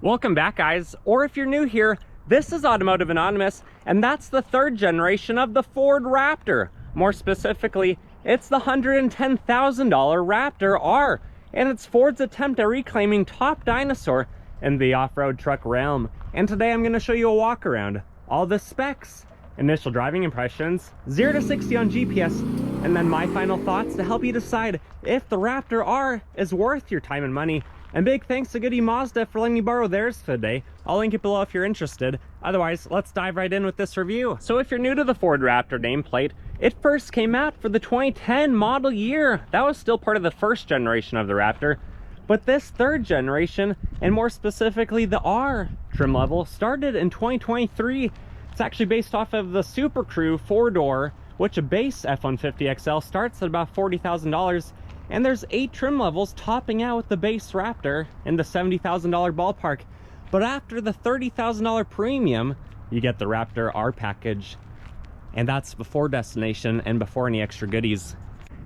Welcome back, guys, or if you're new here, this is Automotive Anonymous, and that's the third generation of the Ford Raptor. More specifically, it's the $110,000 Raptor R, and it's Ford's attempt at reclaiming top dinosaur in the off-road truck realm. And today I'm going to show you a walk around, all the specs, initial driving impressions, 0 to 60 on GPS, and then my final thoughts to help you decide if the Raptor R is worth your time and money. And big thanks to Goody Mazda for letting me borrow theirs today. I'll link it below if you're interested. Otherwise, let's dive right in with this review. So if you're new to the Ford Raptor nameplate, it first came out for the 2010 model year. That was still part of the first generation of the Raptor. But this third generation, and more specifically the R trim level, started in 2023. It's actually based off of the Super Crew 4-door, which a base F150 XL starts at about $40,000. And there's 8 trim levels topping out with the base Raptor in the $70,000 ballpark. But after the $30,000 premium, you get the Raptor R package. And that's before destination and before any extra goodies.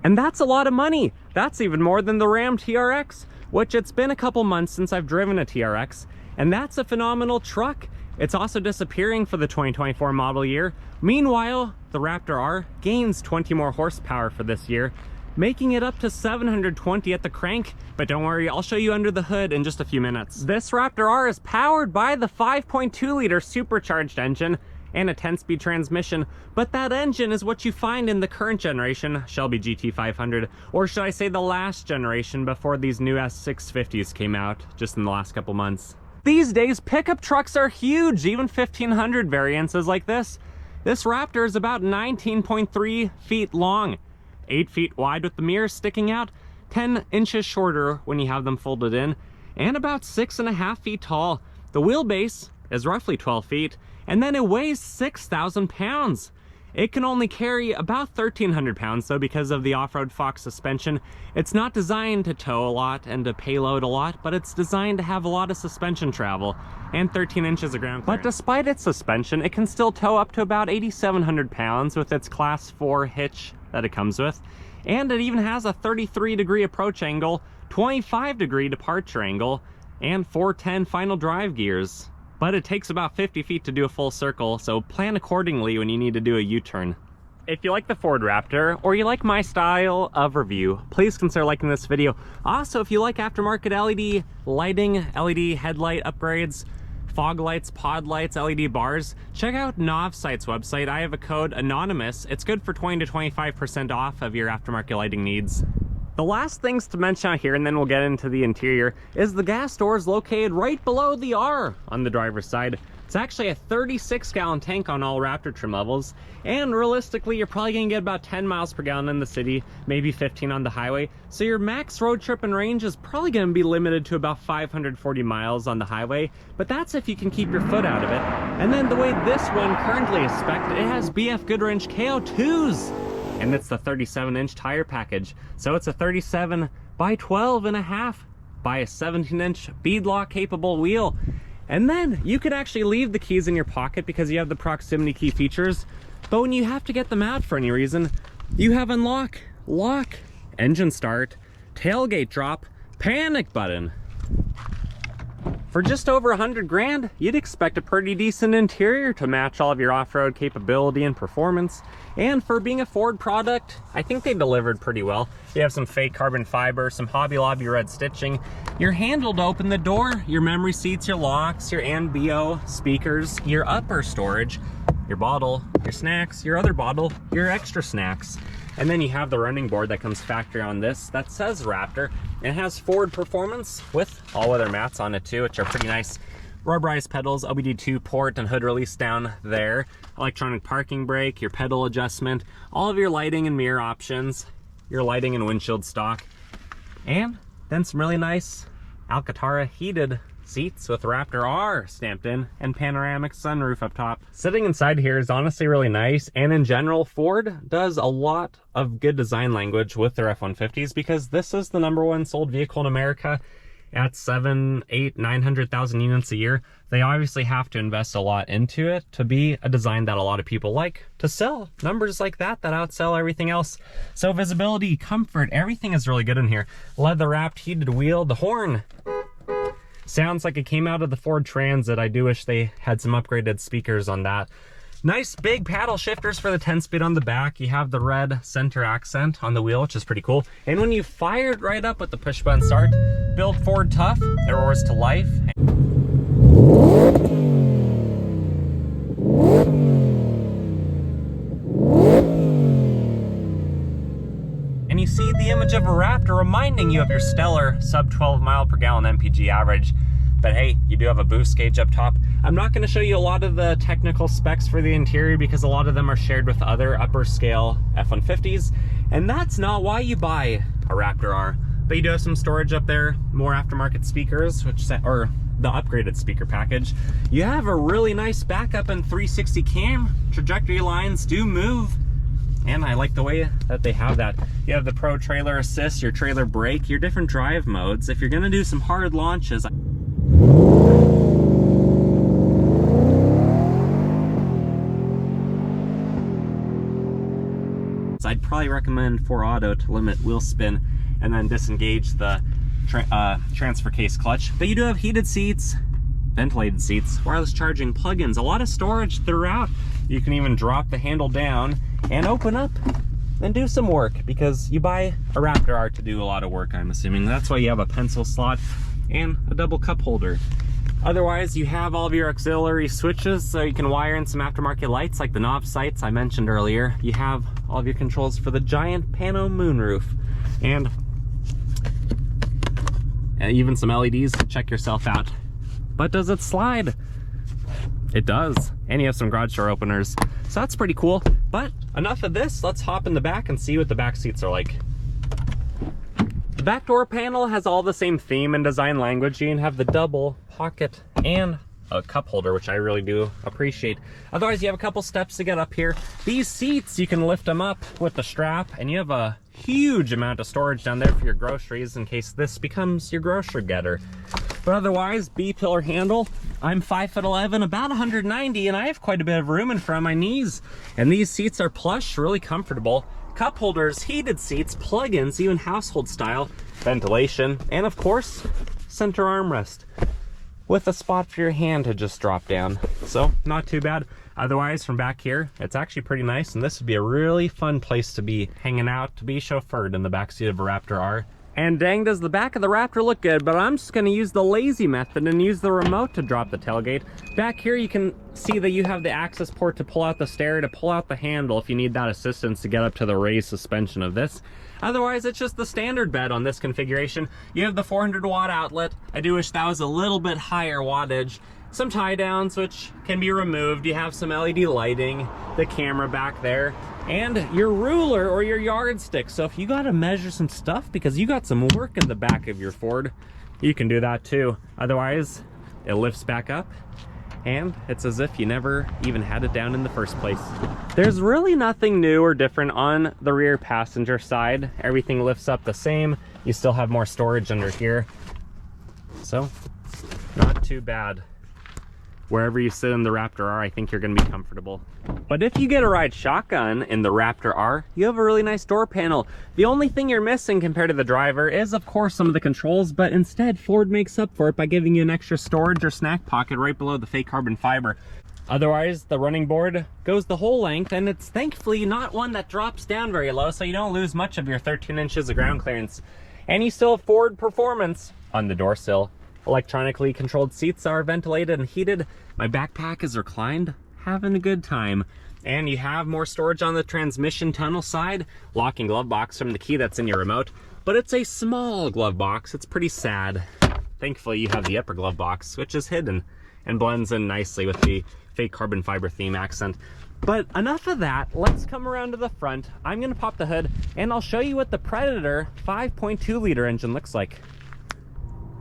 And that's a lot of money. That's even more than the Ram TRX, which it's been a couple months since I've driven a TRX. And that's a phenomenal truck. It's also disappearing for the 2024 model year. Meanwhile, the Raptor R gains 20 more horsepower for this year, making it up to 720 at the crank. But don't worry, I'll show you under the hood in just a few minutes. This Raptor R is powered by the 5.2-liter supercharged engine and a 10-speed transmission, but that engine is what you find in the current generation Shelby GT500, or should I say the last generation before these new S650s came out just in the last couple months. These days, pickup trucks are huge, even 1500 variants like this. This Raptor is about 19.3 feet long, 8 feet wide with the mirrors sticking out, 10 inches shorter when you have them folded in, and about 6.5 feet tall. The wheelbase is roughly 12 feet, and then it weighs 6,000 pounds. It can only carry about 1,300 pounds though because of the off-road Fox suspension. It's not designed to tow a lot and to payload a lot, but it's designed to have a lot of suspension travel and 13 inches of ground clearance. But despite its suspension, it can still tow up to about 8,700 pounds with its Class 4 hitch that it comes with. And it even has a 33-degree approach angle, 25-degree departure angle, and 410 final drive gears. But it takes about 50 feet to do a full circle, so plan accordingly when you need to do a U-turn. If you like the Ford Raptor, or you like my style of review, please consider liking this video. Also, if you like aftermarket LED lighting, LED headlight upgrades, fog lights, pod lights, LED bars, check out Novsight's website. I have a code Anonymous. It's good for 20 to 25% off of your aftermarket lighting needs. The last things to mention out here, and then we'll get into the interior, is the gas door is located right below the R on the driver's side. It's actually a 36-gallon tank on all Raptor trim levels, and realistically, you're probably gonna get about 10 miles per gallon in the city, maybe 15 on the highway. So your max road trip and range is probably gonna be limited to about 540 miles on the highway, but that's if you can keep your foot out of it. And then the way this one currently is spec'd, it has BF Goodwrench KO2s. And it's the 37-inch tire package. So it's a 37 by 12.5 by a 17-inch beadlock capable wheel. And then you can actually leave the keys in your pocket because you have the proximity key features. But when you have to get them out for any reason, you have unlock, lock, engine start, tailgate drop, panic button. For just over 100 grand, you'd expect a pretty decent interior to match all of your off-road capability and performance. And for being a Ford product, I think they delivered pretty well. You have some fake carbon fiber, some Hobby Lobby red stitching, your handle to open the door, your memory seats, your locks, your NBO speakers, your upper storage, your bottle, your snacks, your other bottle, your extra snacks. And then you have the running board that comes factory on this that says Raptor. It has Ford performance with all-weather mats on it too, which are pretty nice. Rubberized pedals, OBD2 port and hood release down there. Electronic parking brake, your pedal adjustment, all of your lighting and mirror options, your lighting and windshield stock. And then some really nice Alcantara heated seats with Raptor R stamped in and panoramic sunroof up top. Sitting inside here is honestly really nice, and in general, Ford does a lot of good design language with their F-150s because this is the #1 sold vehicle in America at 700,000, 800,000, 900,000 units a year. They obviously have to invest a lot into it to be a design that a lot of people like to sell. Numbers like that outsell everything else. So visibility, comfort, everything is really good in here. Leather wrapped heated wheel, the horn. Sounds like it came out of the Ford Transit. I do wish they had some upgraded speakers on that. Nice big paddle shifters for the 10-speed on the back. You have the red center accent on the wheel, which is pretty cool. And when you fire it right up with the push button start, built Ford tough, it roars to life. And you see the image of a Raptor reminding you of your stellar sub 12 mile per gallon MPG average. But hey, you do have a boost gauge up top. I'm not going to show you a lot of the technical specs for the interior because a lot of them are shared with other upper scale F-150s, and that's not why you buy a Raptor R. But you do have some storage up there, more aftermarket speakers, or the upgraded speaker package. You have a really nice backup and 360 cam. Trajectory lines do move, and I like the way that they have that. You have the Pro Trailer Assist, your trailer brake, your different drive modes. If you're going to do some hard launches, I'd probably recommend 4 Auto to limit wheel spin and then disengage the transfer case clutch. But you do have heated seats, ventilated seats, wireless charging, plugins, a lot of storage throughout. You can even drop the handle down and open up and do some work, because you buy a Raptor R to do a lot of work, I'm assuming. That's why you have a pencil slot and a double cup holder. Otherwise, you have all of your auxiliary switches, so you can wire in some aftermarket lights like the knob sights I mentioned earlier. You have all of your controls for the giant pano moonroof, and even some LEDs to check yourself out. But does it slide? It does. And you have some garage door openers, so that's pretty cool. But enough of this, let's hop in the back and see what the back seats are like. The back door panel has all the same theme and design language. You can have the double pocket and a cup holder, which I really do appreciate. Otherwise, you have a couple steps to get up here. These seats, you can lift them up with the strap, and you have a huge amount of storage down there for your groceries in case this becomes your grocery getter. But otherwise, B-pillar handle. I'm 5'11", about 190, and I have quite a bit of room in front of my knees. And these seats are plush, really comfortable. Cup holders, heated seats, plug-ins, even household style, ventilation, and of course, center armrest with a spot for your hand to just drop down. So not too bad. Otherwise, from back here, it's actually pretty nice, and this would be a really fun place to be hanging out, to be chauffeured in the backseat of a Raptor R. And dang, does the back of the Raptor look good, but I'm just gonna use the lazy method and use the remote to drop the tailgate. Back here, you can see that you have the access port to pull out the stair, to pull out the handle if you need that assistance to get up to the raised suspension of this. Otherwise, it's just the standard bed on this configuration. You have the 400-watt outlet. I do wish that was a little bit higher wattage. Some tie downs, which can be removed. You have some LED lighting, the camera back there, and your ruler or your yardstick. So if you gotta measure some stuff because you got some work in the back of your Ford, you can do that too. Otherwise, it lifts back up, and it's as if you never even had it down in the first place. There's really nothing new or different on the rear passenger side. Everything lifts up the same. You still have more storage under here. So, not too bad. Wherever you sit in the Raptor R, I think you're gonna be comfortable. But if you get a ride shotgun in the Raptor R, you have a really nice door panel. The only thing you're missing compared to the driver is, of course, some of the controls, but instead Ford makes up for it by giving you an extra storage or snack pocket right below the fake carbon fiber. Otherwise, the running board goes the whole length, and it's thankfully not one that drops down very low, so you don't lose much of your 13 inches of ground clearance. And you still have Ford performance on the door sill. Electronically controlled seats are ventilated and heated. My backpack is reclined, having a good time. And you have more storage on the transmission tunnel side, locking glove box from the key that's in your remote. But it's a small glove box. It's pretty sad. Thankfully, you have the upper glove box, which is hidden and blends in nicely with the fake carbon fiber theme accent. But enough of that, let's come around to the front. I'm gonna pop the hood and I'll show you what the Predator 5.2 liter engine looks like.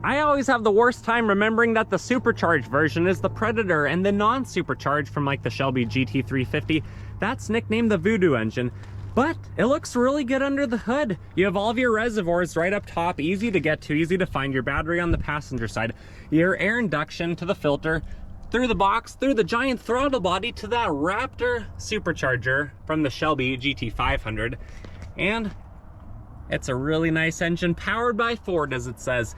I always have the worst time remembering that the supercharged version is the Predator, and the non-supercharged from like the Shelby GT350, that's nicknamed the Voodoo engine. But it looks really good under the hood. You have all of your reservoirs right up top, easy to get to, easy to find. Your battery on the passenger side, your air induction to the filter, through the box, through the giant throttle body to that Raptor supercharger from the Shelby GT500. And it's a really nice engine powered by Ford, as it says.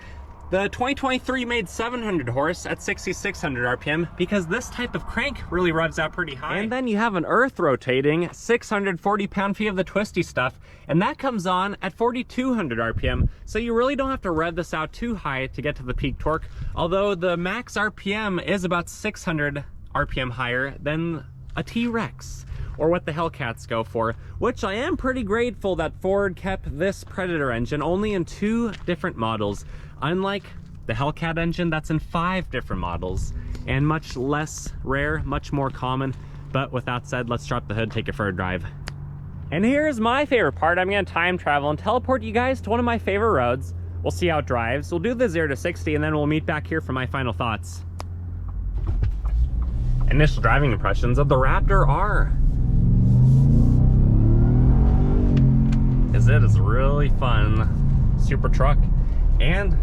The 2023 made 700 horse at 6,600 RPM because this type of crank really revs out pretty high. And then you have an earth rotating 640 pound-feet of the twisty stuff, and that comes on at 4,200 RPM. So you really don't have to rev this out too high to get to the peak torque, although the max RPM is about 600 RPM higher than a T-Rex, or what the Hellcats go for, which I am pretty grateful that Ford kept this Predator engine only in 2 different models, unlike the Hellcat engine that's in 5 different models, and much less rare, much more common. But with that said, let's drop the hood, take it for a drive. And here's my favorite part. I'm gonna time travel and teleport you guys to one of my favorite roads. We'll see how it drives. We'll do the 0 to 60, and then we'll meet back here for my final thoughts. Initial driving impressions of the Raptor R. It is really fun super truck, and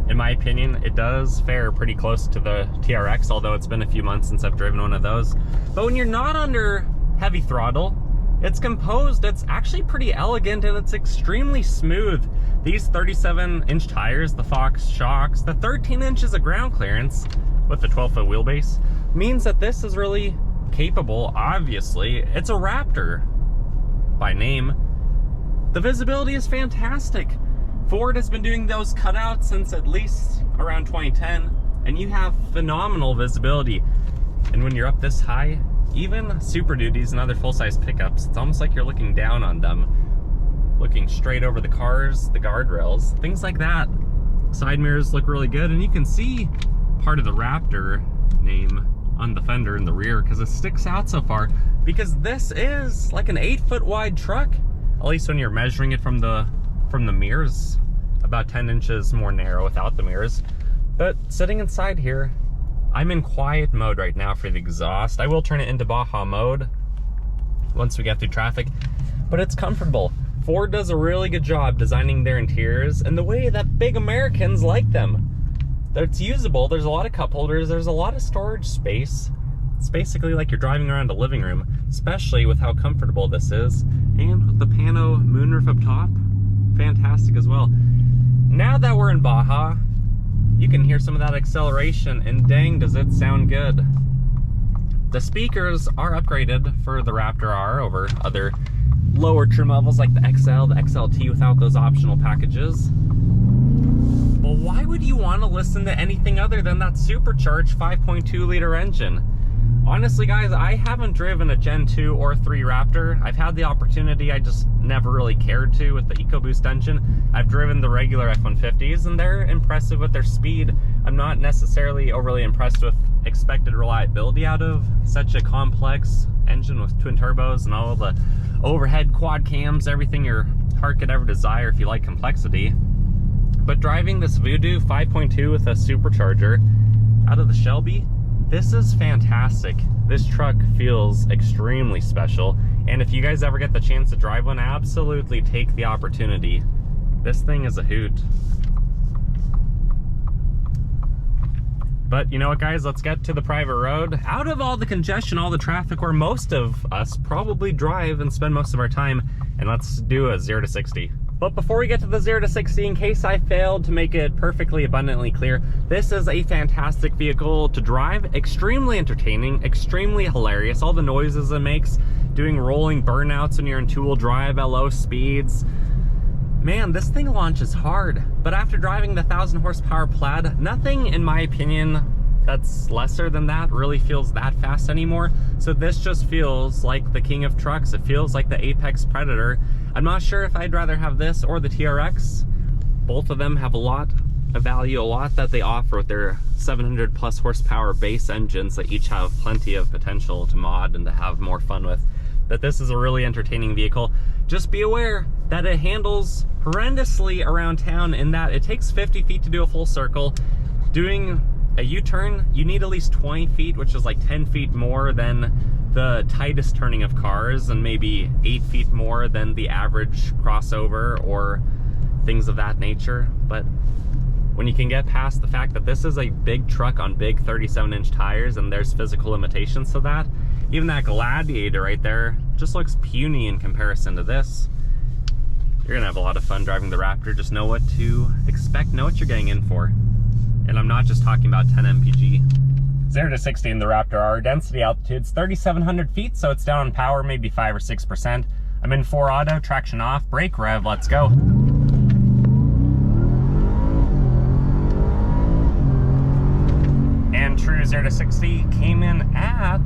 in my opinion it does fare pretty close to the TRX, although it's been a few months since I've driven one of those. But when you're not under heavy throttle, it's composed, it's actually pretty elegant, and it's extremely smooth. These 37-inch tires, the Fox shocks, the 13 inches of ground clearance with the 12-foot wheelbase means that this is really capable. Obviously, it's a Raptor by name. The visibility is fantastic. Ford has been doing those cutouts since at least around 2010, and you have phenomenal visibility. And when you're up this high, even Super Duties and other full-size pickups, it's almost like you're looking down on them, looking straight over the cars, the guardrails, things like that. Side mirrors look really good, and you can see part of the Raptor name on the fender in the rear because it sticks out so far, because this is like an 8-foot wide truck, at least when you're measuring it from the mirrors, about 10 inches more narrow without the mirrors. But sitting inside here, I'm in quiet mode right now for the exhaust. I will turn it into Baja mode once we get through traffic, but it's comfortable. Ford does a really good job designing their interiors in the way that big Americans like them. It's usable, there's a lot of cup holders, there's a lot of storage space. It's basically like you're driving around a living room, especially with how comfortable this is. And with the pano moonroof up top, fantastic as well. Now that we're in Baja, you can hear some of that acceleration, and dang, does it sound good. The speakers are upgraded for the Raptor R over other lower trim levels like the XL, the XLT without those optional packages. Well, why would you want to listen to anything other than that supercharged 5.2 liter engine? Honestly, guys, I haven't driven a Gen 2 or 3 Raptor. I've had the opportunity, I just never really cared to with the EcoBoost engine. I've driven the regular F150s, and they're impressive with their speed. I'm not necessarily overly impressed with expected reliability out of such a complex engine with twin turbos and all the overhead quad cams, everything your heart could ever desire if you like complexity. But driving this Voodoo 5.2 with a supercharger out of the Shelby, this is fantastic. This truck feels extremely special, and if you guys ever get the chance to drive one, absolutely take the opportunity. This thing is a hoot. But you know what, guys, let's get to the private road. Out of all the congestion, all the traffic where most of us probably drive and spend most of our time, and let's do a 0 to 60. But before we get to the 0 to 60, in case I failed to make it perfectly abundantly clear, this is a fantastic vehicle to drive, extremely entertaining, extremely hilarious. All the noises it makes, doing rolling burnouts when you're in two-wheel drive at low speeds. Man, this thing launches hard, but after driving the 1,000 horsepower Plaid, nothing, in my opinion, that's lesser than that really feels that fast anymore. So this just feels like the king of trucks. It feels like the apex predator. I'm not sure if I'd rather have this or the TRX. Both of them have a lot of value, a lot that they offer with their 700 plus horsepower base engines that each have plenty of potential to mod and to have more fun with. But this is a really entertaining vehicle. Just be aware that it handles horrendously around town in that it takes 50 feet to do a full circle. Doing a U-turn, you need at least 20 feet, which is like 10 feet more than the tightest turning of cars, and maybe 8 feet more than the average crossover or things of that nature. But when you can get past the fact that this is a big truck on big 37-inch tires and there's physical limitations to that, even that Gladiator right there just looks puny in comparison to this. You're gonna have a lot of fun driving the Raptor. Just know what to expect, know what you're getting in for. And I'm not just talking about 10 mpg. 0 to 60 in the Raptor R. Density altitude's 3,700 feet, so it's down on power, maybe 5 or 6%. I'm in 4 auto, traction off, brake rev, let's go. And true 0 to 60 came in at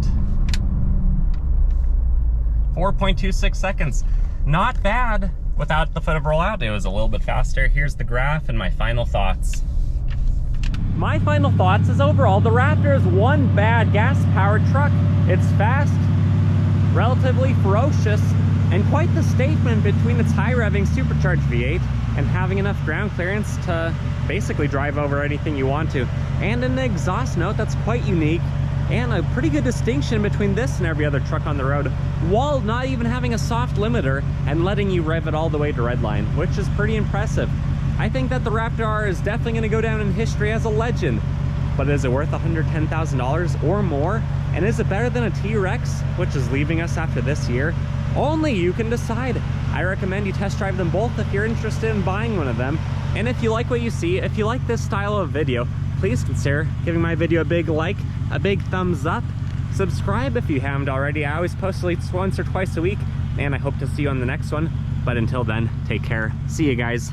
4.26 seconds. Not bad. Without the foot of rollout, it was a little bit faster. Here's the graph and my final thoughts. My final thoughts is overall, the Raptor is one bad gas-powered truck. It's fast, relatively ferocious, and quite the statement between its high-revving supercharged V8 and having enough ground clearance to basically drive over anything you want to. And an exhaust note that's quite unique, and a pretty good distinction between this and every other truck on the road, while not even having a soft limiter and letting you rev it all the way to redline, which is pretty impressive. I think that the Raptor R is definitely going to go down in history as a legend, but is it worth $110,000 or more? And is it better than a T-Rex, which is leaving us after this year? Only you can decide. I recommend you test drive them both if you're interested in buying one of them. And if you like what you see, if you like this style of video, please consider giving my video a big like, a big thumbs up. Subscribe if you haven't already. I always post at least once or twice a week, and I hope to see you on the next one. But until then, take care. See you guys.